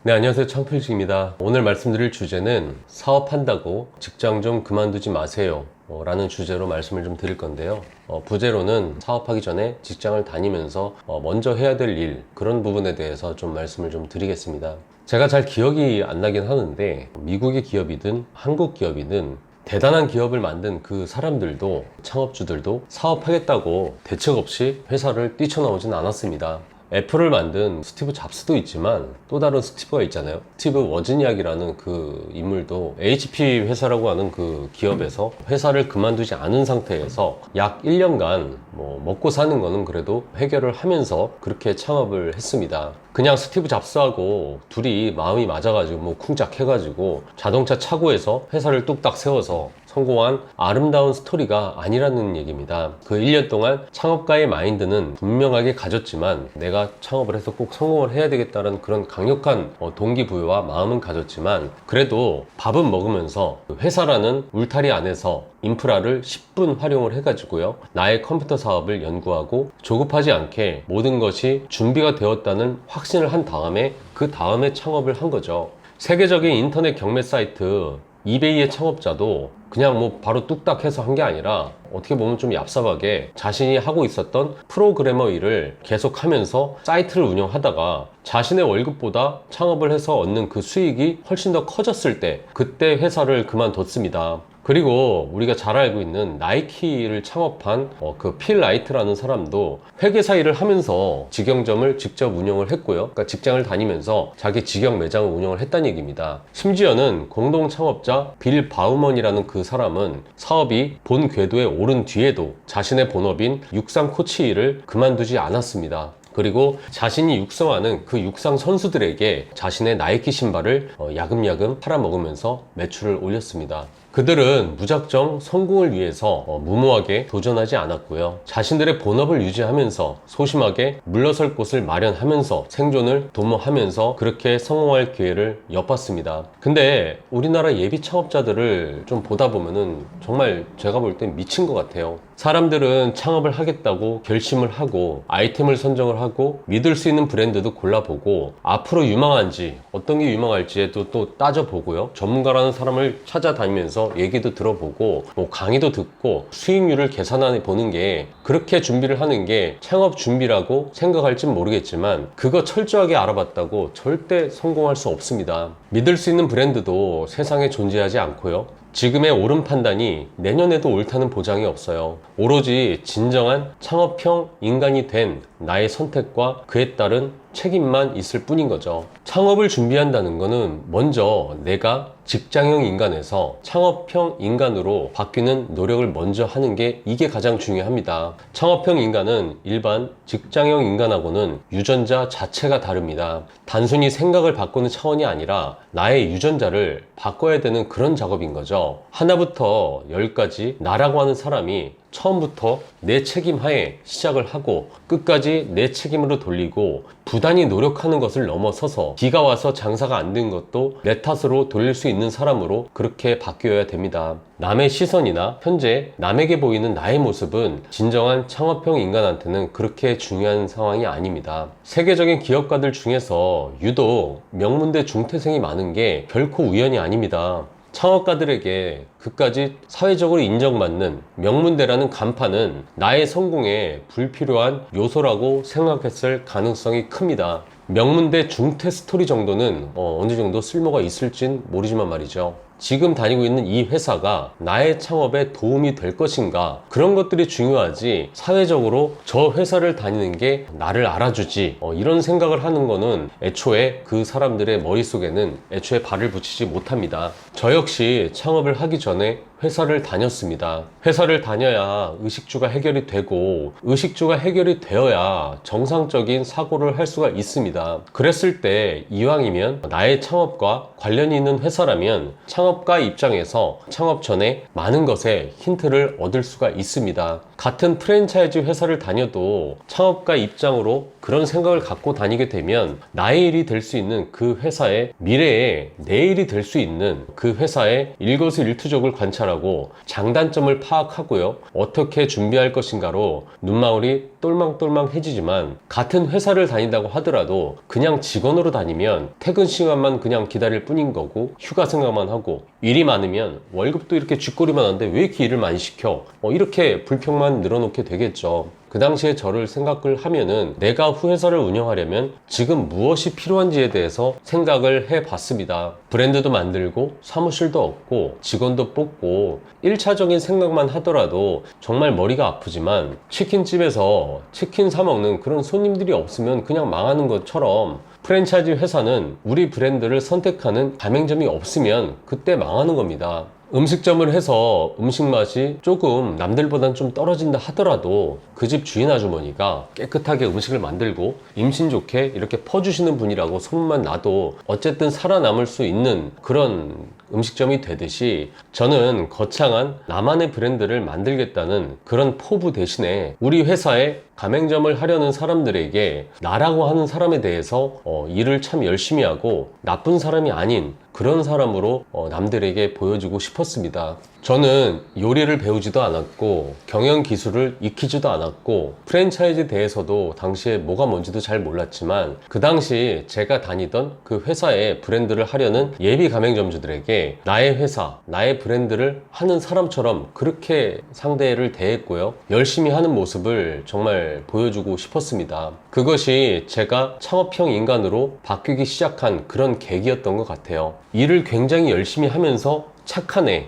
네, 안녕하세요. 창필주입니다. 오늘 말씀드릴 주제는 사업한다고 직장 좀 그만두지 마세요 라는 주제로 말씀을 좀 드릴 건데요. 부제로는 사업하기 전에 직장을 다니면서 먼저 해야 될 일, 그런 부분에 대해서 좀 말씀을 좀 드리겠습니다. 제가 잘 기억이 안 나긴 하는데 미국의 기업이든 한국 기업이든 대단한 기업을 만든 그 사람들도, 창업주들도 사업하겠다고 대책 없이 회사를 뛰쳐나오진 않았습니다. 애플을 만든 스티브 잡스도 있지만 또 다른 스티브가 있잖아요. 스티브 워즈니악이라는 그 인물도 HP 회사라고 하는 그 기업에서 회사를 그만두지 않은 상태에서 약 1년간 먹고 사는 거는 그래도 해결을 하면서 그렇게 창업을 했습니다. 그냥 스티브 잡스하고 둘이 마음이 맞아가지고 쿵짝 해가지고 자동차 차고에서 회사를 뚝딱 세워서 성공한 아름다운 스토리가 아니라는 얘기입니다. 그 1년 동안 창업가의 마인드는 분명하게 가졌지만 내가 창업을 해서 꼭 성공을 해야 되겠다는 그런 강력한 동기부여와 마음은 가졌지만 그래도 밥은 먹으면서 회사라는 울타리 안에서 인프라를 10분 활용을 해가지고요, 나의 컴퓨터 사업을 연구하고 조급하지 않게 모든 것이 준비가 되었다는 확신을 한 다음에 그 다음에 창업을 한 거죠. 세계적인 인터넷 경매 사이트 이베이의 창업자도 그냥 바로 뚝딱 해서 한 게 아니라 어떻게 보면 좀 얍삽하게 자신이 하고 있었던 프로그래머 일을 계속 하면서 사이트를 운영하다가 자신의 월급보다 창업을 해서 얻는 그 수익이 훨씬 더 커졌을 때 그때 회사를 그만뒀습니다. 그리고 우리가 잘 알고 있는 나이키를 창업한 그 필 라이트라는 사람도 회계사 일을 하면서 직영점을 직접 운영을 했고요. 그러니까 직장을 다니면서 자기 직영 매장을 운영을 했다는 얘기입니다. 심지어는 공동 창업자 빌 바우먼이라는 그 사람은 사업이 본 궤도에 오른 뒤에도 자신의 본업인 육상 코치 일을 그만두지 않았습니다. 그리고 자신이 육성하는 그 육상 선수들에게 자신의 나이키 신발을 야금야금 팔아먹으면서 매출을 올렸습니다. 그들은 무작정 성공을 위해서 무모하게 도전하지 않았고요. 자신들의 본업을 유지하면서 소심하게 물러설 곳을 마련하면서 생존을 도모하면서 그렇게 성공할 기회를 엿봤습니다. 근데 우리나라 예비 창업자들을 좀 보다 보면은 정말 제가 볼 땐 미친 것 같아요. 사람들은 창업을 하겠다고 결심을 하고 아이템을 선정을 하고 믿을 수 있는 브랜드도 골라보고 앞으로 유망한지 어떤 게 유망할지에도 또 따져보고요, 전문가라는 사람을 찾아다니면서 얘기도 들어보고 강의도 듣고 수익률을 계산해 보는 게, 그렇게 준비를 하는 게 창업 준비라고 생각할진 모르겠지만 그거 철저하게 알아봤다고 절대 성공할 수 없습니다. 믿을 수 있는 브랜드도 세상에 존재하지 않고요, 지금의 옳은 판단이 내년에도 옳다는 보장이 없어요. 오로지 진정한 창업형 인간이 된 나의 선택과 그에 따른 책임만 있을 뿐인 거죠. 창업을 준비한다는 거는 먼저 내가 직장형 인간에서 창업형 인간으로 바뀌는 노력을 먼저 하는 게, 이게 가장 중요합니다. 창업형 인간은 일반 직장형 인간하고는 유전자 자체가 다릅니다. 단순히 생각을 바꾸는 차원이 아니라 나의 유전자를 바꿔야 되는 그런 작업인 거죠. 하나부터 10까지 나라고 하는 사람이 처음부터 내 책임 하에 시작을 하고 끝까지 내 책임으로 돌리고 부단히 노력하는 것을 넘어서서 비가 와서 장사가 안 된 것도 내 탓으로 돌릴 수 있는 사람으로 그렇게 바뀌어야 됩니다. 남의 시선이나 현재 남에게 보이는 나의 모습은 진정한 창업형 인간한테는 그렇게 중요한 상황이 아닙니다. 세계적인 기업가들 중에서 유독 명문대 중퇴생이 많은 게 결코 우연이 아닙니다. 창업가들에게 그까지 사회적으로 인정받는 명문대라는 간판은 나의 성공에 불필요한 요소라고 생각했을 가능성이 큽니다. 명문대 중퇴 스토리 정도는 어느 정도 쓸모가 있을진 모르지만 말이죠. 지금 다니고 있는 이 회사가 나의 창업에 도움이 될 것인가, 그런 것들이 중요하지 사회적으로 저 회사를 다니는 게 나를 알아주지 이런 생각을 하는 거는 애초에 그 사람들의 머릿속에는 애초에 발을 붙이지 못합니다. 저 역시 창업을 하기 전에 회사를 다녔습니다. 회사를 다녀야 의식주가 해결이 되고 의식주가 해결이 되어야 정상적인 사고를 할 수가 있습니다. 그랬을 때 이왕이면 나의 창업과 관련이 있는 회사라면 창업 창업가 입장에서 창업 전에 많은 것에 힌트를 얻을 수가 있습니다. 같은 프랜차이즈 회사를 다녀도 창업가 입장으로 그런 생각을 갖고 다니게 되면 나의 일이 될 수 있는 그 회사의 미래에 내 일이 될 수 있는 그 회사의 일거수일투족을 관찰하고 장단점을 파악하고요. 어떻게 준비할 것인가로 눈망울이 똘망똘망해지지만 같은 회사를 다닌다고 하더라도 그냥 직원으로 다니면 퇴근 시간만 그냥 기다릴 뿐인 거고 휴가 생각만 하고 일이 많으면 월급도 이렇게 쥐꼬리만 하는데 왜 이렇게 일을 많이 시켜? 이렇게 불평만 늘어놓게 되겠죠. 그 당시에 저를 생각을 하면은 내가 후회사를 운영하려면 지금 무엇이 필요한지에 대해서 생각을 해봤습니다. 브랜드도 만들고 사무실도 얻고 직원도 뽑고 1차적인 생각만 하더라도 정말 머리가 아프지만 치킨집에서 치킨 사 먹는 그런 손님들이 없으면 그냥 망하는 것처럼 프랜차이즈 회사는 우리 브랜드를 선택하는 가맹점이 없으면 그때 망하는 겁니다. 음식점을 해서 음식 맛이 조금 남들보단 좀 떨어진다 하더라도 그 집 주인 아주머니가 깨끗하게 음식을 만들고 임신 좋게 이렇게 퍼주시는 분이라고 소문만 나도 어쨌든 살아남을 수 있는 그런 음식점이 되듯이 저는 거창한 나만의 브랜드를 만들겠다는 그런 포부 대신에 우리 회사에 가맹점을 하려는 사람들에게 나라고 하는 사람에 대해서 일을 참 열심히 하고 나쁜 사람이 아닌 그런 사람으로 남들에게 보여주고 싶었습니다. 저는 요리를 배우지도 않았고 경영 기술을 익히지도 않았고 프랜차이즈 대해서도 당시에 뭐가 뭔지도 잘 몰랐지만 그 당시 제가 다니던 그 회사의 브랜드를 하려는 예비 가맹점주들에게 나의 회사, 나의 브랜드를 하는 사람처럼 그렇게 상대를 대했고요. 열심히 하는 모습을 정말 보여주고 싶었습니다. 그것이 제가 창업형 인간으로 바뀌기 시작한 그런 계기였던 것 같아요. 일을 굉장히 열심히 하면서 착한 애,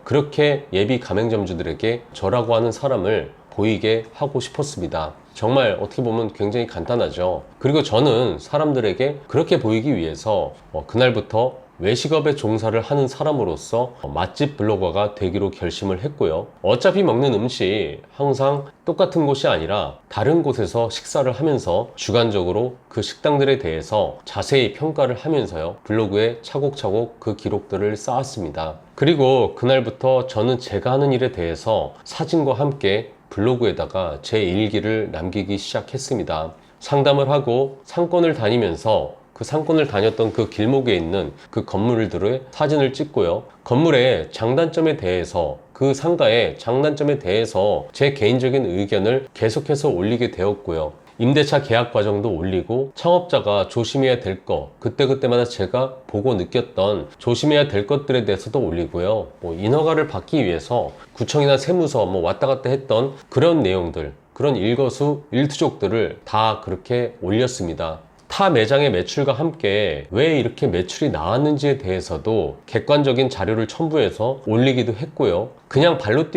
그렇게 예비 가맹점주들에게 저라고 하는 사람을 보이게 하고 싶었습니다. 정말 어떻게 보면 굉장히 간단하죠. 그리고 저는 사람들에게 그렇게 보이기 위해서 그날부터 외식업에 종사를 하는 사람으로서 맛집 블로거가 되기로 결심을 했고요. 어차피 먹는 음식 항상 똑같은 곳이 아니라 다른 곳에서 식사를 하면서 주관적으로 그 식당들에 대해서 자세히 평가를 하면서요. 블로그에 차곡차곡 그 기록들을 쌓았습니다. 그리고 그날부터 저는 제가 하는 일에 대해서 사진과 함께 블로그에다가 제 일기를 남기기 시작했습니다. 상담을 하고 상권을 다니면서 그 상권을 다녔던 그 길목에 있는 그 건물들의 사진을 찍고요. 건물의 장단점에 대해서 그 상가의 장단점에 대해서 제 개인적인 의견을 계속해서 올리게 되었고요. 임대차 계약 과정도 올리고 창업자가 조심해야 될 것 그때그때마다 제가 보고 느꼈던 조심해야 될 것들에 대해서도 올리고요. 인허가를 받기 위해서 구청이나 세무서 왔다 갔다 했던 그런 내용들 그런 일거수일투족들을 다 그렇게 올렸습니다. 타 매장의 매출과 함께 왜 이렇게 매출이 나왔는지에 대해서도 객관적인 자료를 첨부해서 올리기도 했고요. 그냥 발로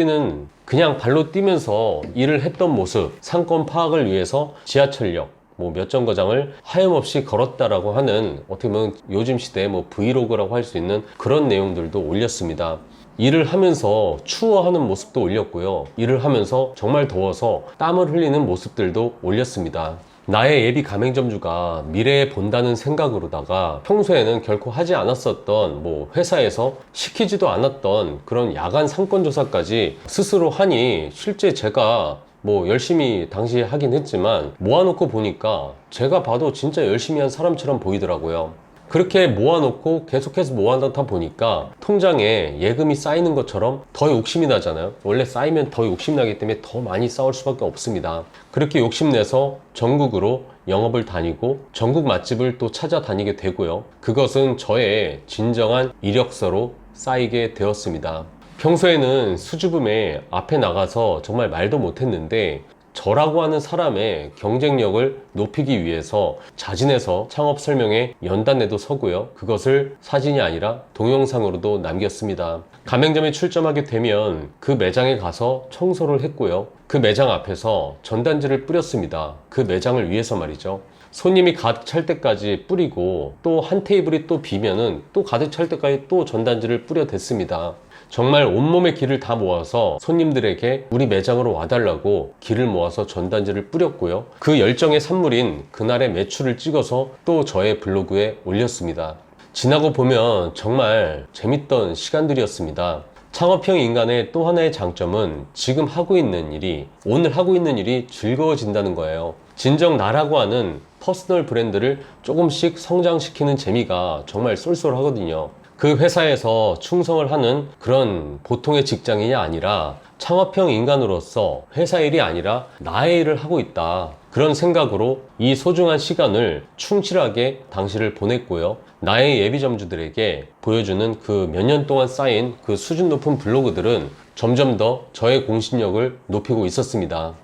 뛰면서 일을 했던 모습, 상권 파악을 위해서 지하철역 몇 정거장을 하염없이 걸었다라고 하는 어떻게 보면 요즘 시대의 브이로그라고 할 수 있는 그런 내용들도 올렸습니다. 일을 하면서 추워하는 모습도 올렸고요. 일을 하면서 정말 더워서 땀을 흘리는 모습들도 올렸습니다. 나의 예비 가맹점주가 미래에 본다는 생각으로다가 평소에는 결코 하지 않았었던 회사에서 시키지도 않았던 그런 야간 상권조사까지 스스로 하니 실제 제가 열심히 당시에 하긴 했지만 모아놓고 보니까 제가 봐도 진짜 열심히 한 사람처럼 보이더라고요. 그렇게 모아놓고 계속해서 모아놓다 보니까 통장에 예금이 쌓이는 것처럼 더 욕심이 나잖아요. 원래 쌓이면 더 욕심 나기 때문에 더 많이 쌓을 수밖에 없습니다. 그렇게 욕심내서 전국으로 영업을 다니고 전국 맛집을 또 찾아다니게 되고요. 그것은 저의 진정한 이력서로 쌓이게 되었습니다. 평소에는 수줍음에 앞에 나가서 정말 말도 못했는데 저라고 하는 사람의 경쟁력을 높이기 위해서 자진해서 창업 설명회 연단에도 서고요. 그것을 사진이 아니라 동영상으로도 남겼습니다. 가맹점에 출점하게 되면 그 매장에 가서 청소를 했고요. 그 매장 앞에서 전단지를 뿌렸습니다. 그 매장을 위해서 말이죠. 손님이 가득 찰 때까지 뿌리고 또 한 테이블이 또 비면은 또 가득 찰 때까지 또 전단지를 뿌려댔습니다. 정말 온몸의 기를 다 모아서 손님들에게 우리 매장으로 와달라고 기를 모아서 전단지를 뿌렸고요. 그 열정의 산물인 그날의 매출을 찍어서 또 저의 블로그에 올렸습니다. 지나고 보면 정말 재밌던 시간들이었습니다. 창업형 인간의 또 하나의 장점은 지금 하고 있는 일이, 오늘 하고 있는 일이 즐거워진다는 거예요. 진정 나라고 하는 퍼스널 브랜드를 조금씩 성장시키는 재미가 정말 쏠쏠하거든요. 그 회사에서 충성을 하는 그런 보통의 직장인이 아니라 창업형 인간으로서 회사 일이 아니라 나의 일을 하고 있다. 그런 생각으로 이 소중한 시간을 충실하게 당시를 보냈고요. 나의 예비점주들에게 보여주는 그 몇 년 동안 쌓인 그 수준 높은 블로그들은 점점 더 저의 공신력을 높이고 있었습니다.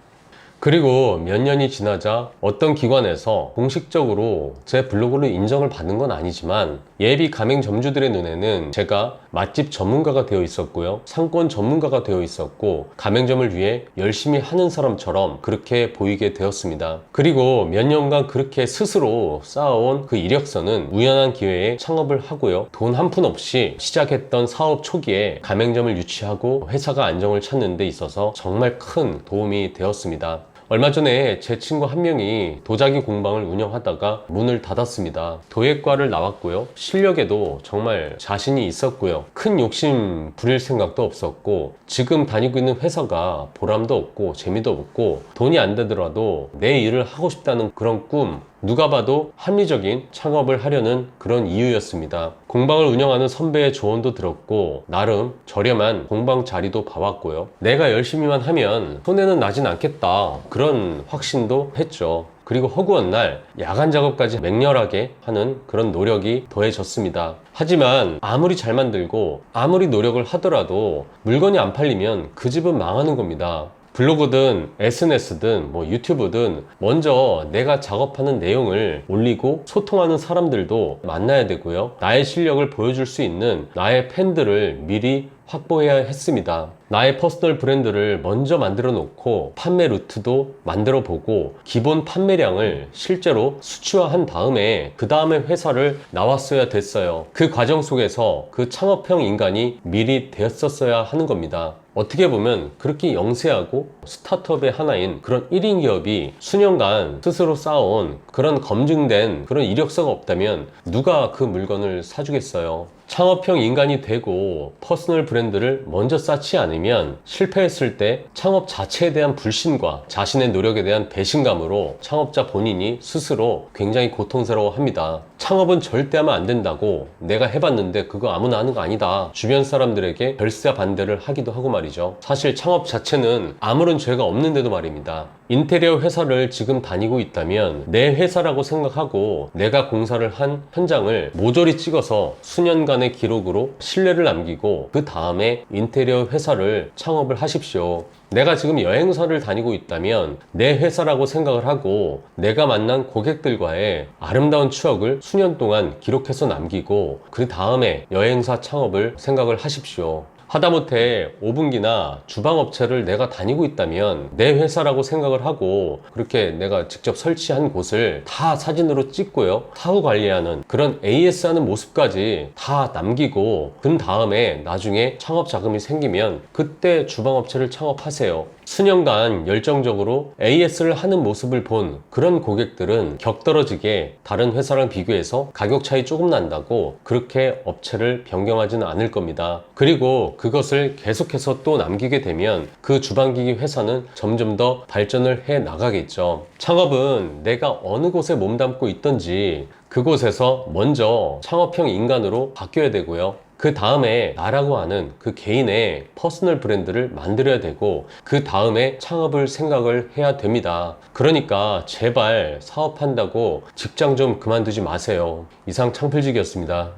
그리고 몇 년이 지나자 어떤 기관에서 공식적으로 제 블로그를 인정을 받는 건 아니지만 예비 가맹점주들의 눈에는 제가 맛집 전문가가 되어 있었고요, 상권 전문가가 되어 있었고 가맹점을 위해 열심히 하는 사람처럼 그렇게 보이게 되었습니다. 그리고 몇 년간 그렇게 스스로 쌓아온 그 이력서는 우연한 기회에 창업을 하고요, 돈 한 푼 없이 시작했던 사업 초기에 가맹점을 유치하고 회사가 안정을 찾는 데 있어서 정말 큰 도움이 되었습니다. 얼마 전에 제 친구 한 명이 도자기 공방을 운영하다가 문을 닫았습니다. 도예과를 나왔고요, 실력에도 정말 자신이 있었고요, 큰 욕심 부릴 생각도 없었고, 지금 다니고 있는 회사가 보람도 없고 재미도 없고 돈이 안 되더라도 내 일을 하고 싶다는 그런 꿈, 누가 봐도 합리적인 창업을 하려는 그런 이유였습니다. 공방을 운영하는 선배의 조언도 들었고 나름 저렴한 공방 자리도 봐왔고요. 내가 열심히만 하면 손해는 나진 않겠다, 그런 확신도 했죠. 그리고 허구한 날 야간 작업까지 맹렬하게 하는 그런 노력이 더해졌습니다. 하지만 아무리 잘 만들고 아무리 노력을 하더라도 물건이 안 팔리면 그 집은 망하는 겁니다. 블로그든 SNS든 유튜브든 먼저 내가 작업하는 내용을 올리고 소통하는 사람들도 만나야 되고요, 나의 실력을 보여줄 수 있는 나의 팬들을 미리 확보해야 했습니다. 나의 퍼스널 브랜드를 먼저 만들어 놓고 판매 루트도 만들어 보고 기본 판매량을 실제로 수치화한 다음에 그 다음에 회사를 나왔어야 됐어요. 그 과정 속에서 그 창업형 인간이 미리 되었었어야 하는 겁니다. 어떻게 보면 그렇게 영세하고 스타트업의 하나인 그런 1인 기업이 수년간 스스로 쌓아온 그런 검증된 그런 이력서가 없다면 누가 그 물건을 사주겠어요? 창업형 인간이 되고 퍼스널 브랜드를 먼저 쌓지 않으면 실패했을 때 창업 자체에 대한 불신과 자신의 노력에 대한 배신감으로 창업자 본인이 스스로 굉장히 고통스러워 합니다. 창업은 절대 하면 안 된다고, 내가 해봤는데 그거 아무나 하는 거 아니다, 주변 사람들에게 별세 반대를 하기도 하고 말이죠. 사실 창업 자체는 아무런 죄가 없는데도 말입니다. 인테리어 회사를 지금 다니고 있다면 내 회사라고 생각하고 내가 공사를 한 현장을 모조리 찍어서 수년간의 기록으로 신뢰를 남기고 그 다음에 인테리어 회사를 창업을 하십시오. 내가 지금 여행사를 다니고 있다면 내 회사라고 생각을 하고 내가 만난 고객들과의 아름다운 추억을 수년 동안 기록해서 남기고 그 다음에 여행사 창업을 생각을 하십시오. 하다못해 5분기나 주방업체를 내가 다니고 있다면 내 회사라고 생각을 하고 그렇게 내가 직접 설치한 곳을 다 사진으로 찍고요, 사후 관리하는 그런 AS 하는 모습까지 다 남기고 그 다음에 나중에 창업 자금이 생기면 그때 주방업체를 창업하세요. 수년간 열정적으로 AS를 하는 모습을 본 그런 고객들은 격떨어지게 다른 회사랑 비교해서 가격 차이 조금 난다고 그렇게 업체를 변경하지는 않을 겁니다. 그리고 그것을 계속해서 또 남기게 되면 그 주방기기 회사는 점점 더 발전을 해 나가겠죠. 창업은 내가 어느 곳에 몸담고 있던지 그곳에서 먼저 창업형 인간으로 바뀌어야 되고요, 그 다음에 나라고 하는 그 개인의 퍼스널 브랜드를 만들어야 되고 그 다음에 창업을 생각을 해야 됩니다. 그러니까 제발 사업한다고 직장 좀 그만두지 마세요. 이상 창필직이었습니다.